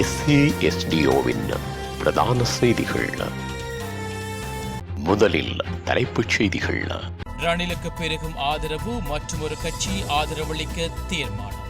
SASDOவின் பிரதான செய்திகள். முதலில் தலைப்புச் செய்திகள். ரணிலுக்கு பெருகும் ஆதரவு மற்றும் ஒரு கட்சி ஆதரவளிக்க தீர்மானம்.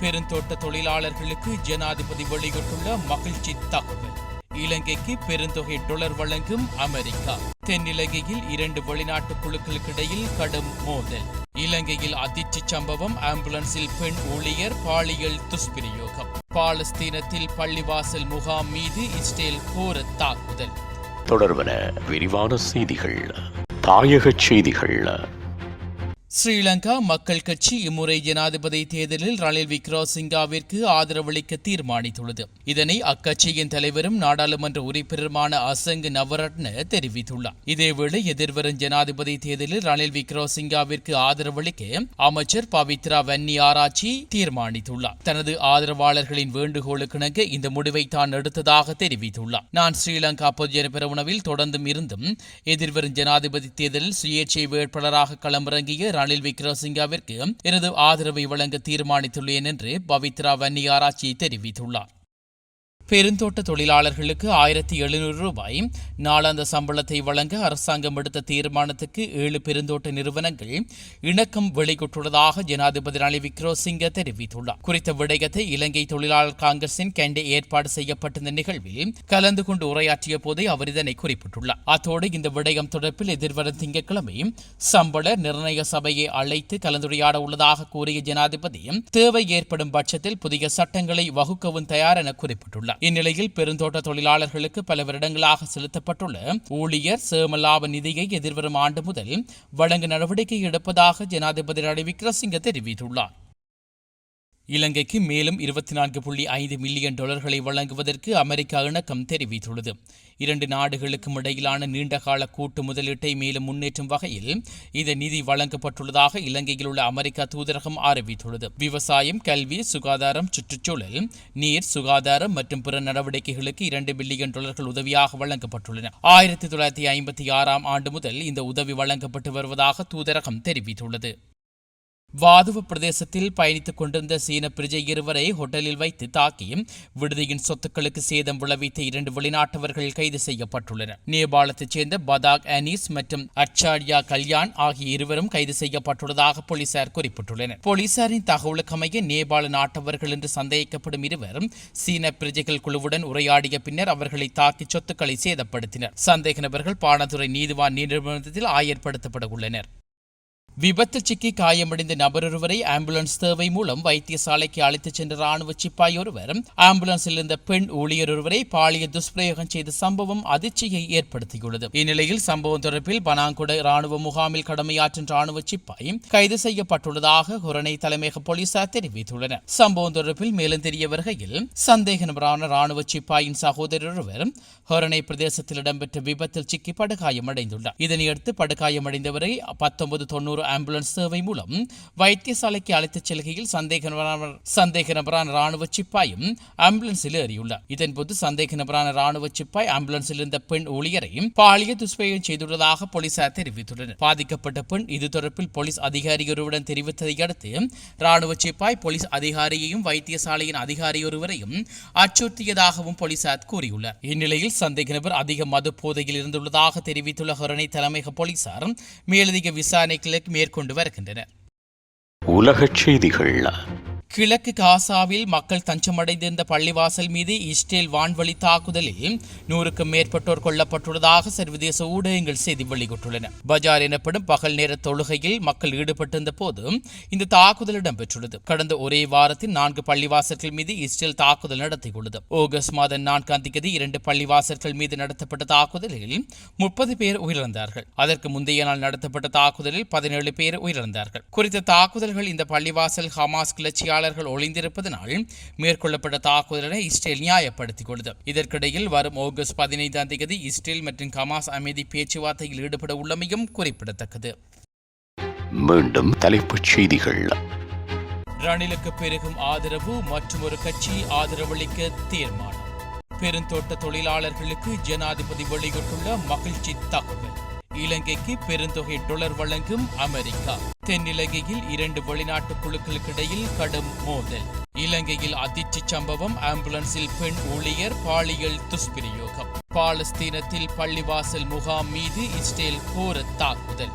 பெருந்தோட்ட தொழிலாளர்களுக்கு ஜனாதிபதி வெளியிட்டுள்ள மகிழ்ச்சி தகவல். இலங்கைக்கு பெருந்தொகை டாலர் வழங்கும் அமெரிக்கா. தென்னிலங்கையில் 2 வெளிநாட்டு குழுக்களுக்கிடையில் கடும் மோதல். இலங்கையில் அதிர்ச்சி சம்பவம். ஆம்புலன்ஸில் பெண் ஊழியர் பாலியல் துஷ்பிரயோகம். பாலஸ்தீனத்தில் பள்ளிவாசல் முகாம் மீது இஸ்ரேல் கோர தாக்குதல். தொடர்பன விரிவான செய்திகள். தாயக செய்திகள். ஸ்ரீலங்கா மக்கள் கட்சி இம்முறை ஜனாதிபதி தேர்தலில் ரணில் விக்ரமசிங்கவிற்கு ஆதரவளிக்க தீர்மானித்துள்ளது. இதனை அக்கட்சியின் தலைவரும் நாடாளுமன்ற உறுப்பினருமான அசங்கு நவரட்ன தெரிவித்துள்ளார். இதேவேளை எதிர்வரும் ஜனாதிபதி தேர்தலில் ரணில் விக்ரமசிங்கவிற்கு ஆதரவளிக்க அமைச்சர் பவித்ரா வன்னியாராச்சி தீர்மானித்துள்ளார். தனது ஆதரவாளர்களின் வேண்டுகோளுக்கிணங்க இந்த முடிவை தான் எடுத்ததாக தெரிவித்துள்ளார். நான் ஸ்ரீலங்கா பொதுஜன பெரமுனவில் தொடர்ந்தும் இருந்தும் எதிர்வரும் ஜனாதிபதி தேர்தலில் சுயேட்சை வேட்பாளராக களமிறங்கிய ரணில் விக்ரமசிங்கவிற்கு எனது ஆதரவை வழங்க தீர்மானித்துள்ளேன் என்று பவித்ரா வன்னியாராச்சி தெரிவித்துள்ளார். பெருந்தோட்ட தொழிலாளர்களுக்கு 1700 ரூபாய் நாளாந்த சம்பளத்தை வழங்க அரசாங்கம் எடுத்த தீர்மானத்துக்கு 7 பெருந்தோட்ட நிறுவனங்கள் இணக்கம் வெளியிட்டுள்ளதாக ஜனாதிபதி ரணில் விக்ரமசிங்க தெரிவித்துள்ளார். குறித்த விடயத்தை இலங்கை தொழிலாளர் காங்கிரசின் கண்டே ஏற்பாடு செய்யப்பட்டிருந்த நிகழ்வில் கலந்து கொண்டு உரையாற்றிய போதே அவர் இதனை குறிப்பிட்டுள்ளார். அத்தோடு இந்த விடயம் தொடர்பில் எதிர்வரும் திங்கட்கிழமை சம்பள நிர்ணய சபையை அழைத்து கலந்துரையாட உள்ளதாக கூறிய ஜனாதிபதி தேவை ஏற்படும் பட்சத்தில் புதிய சட்டங்களை வகுக்கவும் தயார் என குறிப்பிட்டுள்ளார். இந்நிலையில் பெருந்தோட்ட தொழிலாளர்களுக்கு பல வருடங்களாக செலுத்தப்பட்டுள்ள ஊழியர் சேமலாப நிதியை எதிர்வரும் ஆண்டு முதல் வழங்க நடவடிக்கை எடுப்பதாக ஜனாதிபதி ரணில் விக்ரமசிங்க தெரிவித்துள்ளார். இலங்கைக்கு மேலும் 24.5 மில்லியன் டாலர்களை வழங்குவதற்கு அமெரிக்கா இணக்கம் தெரிவித்துள்ளது. 2 நாடுகளுக்கும் இடையிலான நீண்டகால கூட்டு முதலீட்டை மேலும் முன்னேற்றும் வகையில் இந்த நிதி வழங்கப்பட்டுள்ளதாக இலங்கையில் உள்ள அமெரிக்கா தூதரகம் அறிவித்துள்ளது. விவசாயம், கல்வி, சுகாதாரம், சுற்றுச்சூழல், நீர், சுகாதாரம் மற்றும் பிற நடவடிக்கைகளுக்கு 2 பில்லியன் டாலர்கள் உதவியாக வழங்கப்பட்டுள்ளன. 1956 ஆண்டு முதல் இந்த உதவி வழங்கப்பட்டு வருவதாக தூதரகம் தெரிவித்துள்ளது. வாதுவ பிரதேசத்தில் பயணித்துக் கொண்டிருந்த சீன பிரஜை 2 ஹோட்டலில் வைத்து தாக்கி விடுதியின் சொத்துக்களுக்கு சேதம் விளைவித்த 2 வெளிநாட்டவர்கள் கைது செய்யப்பட்டுள்ளனர். நேபாளத்தைச் சேர்ந்த பதாக் அனீஸ் மற்றும் அச்சாரியா கல்யாண் ஆகிய இருவரும் கைது செய்யப்பட்டுள்ளதாக போலீசார் குறிப்பிட்டுள்ளனர். போலீசாரின் தகவலுக்கமைய நேபாள நாட்டவர்கள் என்று சந்தேகிக்கப்படும் 2 சீன பிரஜைகள் குழுவுடன் உரையாடிய பின்னர் அவர்களை தாக்கி சொத்துக்களை சேதப்படுத்தினர். சந்தேக நபர்கள் பாணதுறை நீதிவான் நீதிமன்றத்தில் ஆயர்படுத்தப்பட உள்ளனர். விபத்து சிக்கி காயமடைந்த நபரொருவரை ஆம்புலன்ஸ் சேவை மூலம் வைத்தியசாலைக்கு அழைத்துச் சென்ற ராணுவ சிப்பாய் ஒருவர் ஆம்புலன்ஸில் இருந்த பெண் ஊழியர் ஒருவரை பாலியல் துஷ்பிரயோகம் செய்த சம்பவம் அதிர்ச்சியை ஏற்படுத்தியுள்ளது. இந்நிலையில் சம்பவம் தொடர்பில் பனாங்குட ராணுவ முகாமில் கடமையாற்றும் ராணுவ சிப்பாய் கைது செய்யப்பட்டுள்ளதாக ஹொரணை தலைமையக போலீசார் தெரிவித்துள்ளனர். சம்பவம் தொடர்பில் மேலும் தெரிய வருகையில் சந்தேக நபரான ராணுவ சிப்பாயின் சகோதரர் ஒருவர் ஹொரணை பிரதேசத்தில் இடம்பெற்ற விபத்தில் சிக்கி படுகாயமடைந்துள்ளார். இதனையடுத்து படுகாயமடைந்தவரை 1990 ஆம்புலன்ஸ் சேவை மூலம் வைத்தியசாலைக்கு அழைத்துச் செல்கையில் சந்தேக நபரான ராணுவ சிப்பாயும் ஆம்புலன்ஸில் ஏறியுள்ளார். இதன்போது சந்தேக நபரான ராணுவ சிப்பாய் ஆம்புலன்ஸில் இருந்த பெண் ஊழியரையும் பாலியல் துஷ்பிரயோகம் செய்துள்ளதாக போலீசார் தெரிவித்துள்ளனர். பாதிக்கப்பட்ட பெண் இது தொடர்பில் போலீஸ் அதிகாரியொருவருடன் தெரிவித்ததை அடுத்து ராணுவ சிப்பாய் போலீஸ் அதிகாரியையும் வைத்தியசாலையின் அதிகாரியொருவரையும் அச்சுறுத்தியதாகவும் போலீசார் கூறியுள்ளார். இந்நிலையில் சந்தேக நபர் அதிக மது போதையில் இருந்துள்ளதாக தெரிவித்துள்ள ஹொரணை தலைமையக போலீசார் மேலதிக விசாரணைகளுக்கு மேற்கொண்டு வருகின்றனர். உலகச் செய்திகள். கிழக்கு காசாவில் மக்கள் தஞ்சமடைந்திருந்த பள்ளிவாசல் மீது இஸ்ரேல் வான்வழி தாக்குதலில் 100க்கும் மேற்பட்டோர் கொல்லப்பட்டுள்ளதாக சர்வதேச ஊடகங்கள் செய்தி வெளியிட்டுள்ளன. பஜார் எனப்படும் பகல் நேர தொழுகையில் மக்கள் ஈடுபட்டிருந்த போது இந்த தாக்குதல் இடம்பெற்றுள்ளது. கடந்த ஒரே வாரத்தில் 4 பள்ளிவாசல்கள் மீது இஸ்ரேல் தாக்குதல் நடத்தியுள்ளது. ஆகஸ்ட் மாதம் 4ஆம் தேதி 2 பள்ளிவாசல்கள் மீது நடத்தப்பட்ட தாக்குதலில் 30 பேர் உயிரிழந்தார்கள். அதற்கு முந்தைய நாள் நடத்தப்பட்ட தாக்குதலில் 17 பேர் உயிரிழந்தார்கள். குறித்த தாக்குதல்கள் இந்த பள்ளிவாசல் ஹமாஸ் கிளர்ச்சியாளர்கள் ஒளிந்திருப்பதனால் மேற்கொள்ளப்பட்ட தாக்குதலை இஸ்ரேல் நியாயப்படுத்திக் கொண்டது. இதற்கிடையில் வரும் ஆகஸ்ட் 15ஆம் தேதி இஸ்ரேல் மற்றும் ஹமாஸ் அமைதி பேச்சுவார்த்தையில் ஈடுபட உள்ளமையும் குறிப்பிடத்தக்கது. மீண்டும் தலைப்புச் செய்திகள். ரணிலுக்கு பெருகும் ஆதரவு மற்றும் ஒரு கட்சி ஆதரவளிக்க தீர்மானம். பெருந்தோட்ட தொழிலாளர்களுக்கு ஜனாதிபதி வெளியிட்டுள்ள மகிழ்ச்சி தகவல். இலங்கைக்கு பெருந்தொகை டாலர் வழங்கும் அமெரிக்கா. தென்னிலங்கையில் 2 வெளிநாட்டு குழுக்களுக்கிடையில் கடும் மோதல். இலங்கையில் அதிர்ச்சி சம்பவம். ஆம்புலன்ஸில் பெண் ஊழியர் பாலியல் துஷ்பிரயோகம். பாலஸ்தீனத்தில் பள்ளிவாசல் முகாம் மீது இஸ்ரேல் கோர தாக்குதல்.